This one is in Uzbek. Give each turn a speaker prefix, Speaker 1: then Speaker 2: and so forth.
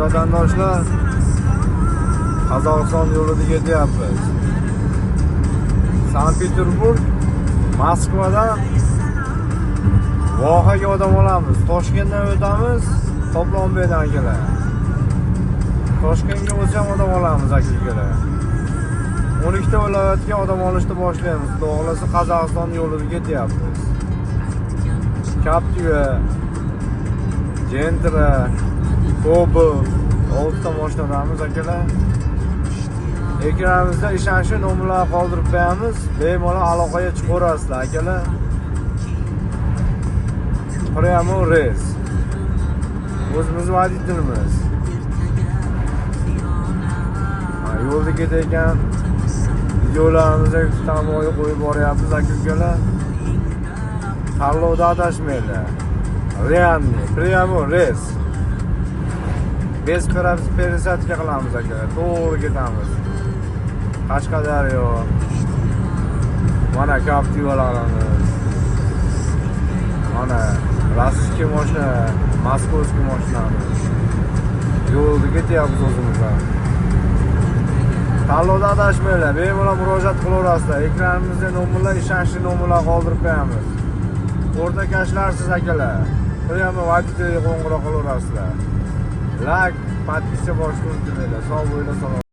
Speaker 1: vatandoshlar, Qozog'iston yo'lida ketyapmiz. Sankt-Peterburg, Moskvadan Vohaga odam olamiz. Toshkentdan o'tamiz, Qoplonbekdan keladi. Toshkentga o'zham odam olamiz aka-ukalar. 12 ta viloyatga odam olishni boshlaymiz. Xudo xolasa Qozog'iston yo'lida ketyapmiz. Captiva, Gentra, Cobalt, 6 ta mashinamiz akalar. Ekranimizda ishonchli nomerlar qoldirib qo'yamiz. Bemalol aloqaga chiqaverasizlar akalar. Primo Res. O'zimiz voditelimiz. Yo'lda ketayotgan videolarimizga tamoyil qo'yib boryapmiz aka-ukalar. Tanlovda adashmanglar. Realme, Primo Res. Bez perisatka qilamiz aka. To'g'ri ketamiz. Qashqadaryo. Mana Captivalarimiz. Mana Rossiyskiy mashina, Moskovskiy mashinamiz. Yo'lda ketyapmiz o'zimizdan. Tanlovda adashmanglar, bemalol murojaat qilaverasizlar. Ekranimizda nomerlar, ishonchli nomerlar qoldirib qo'yamiz. O'rtakashlarsiz akalar. Primo voditelga qo'ng'iroq qilaverasizlar. Like, podpiska bosishni unutmanglar. Sog' bo'linglar.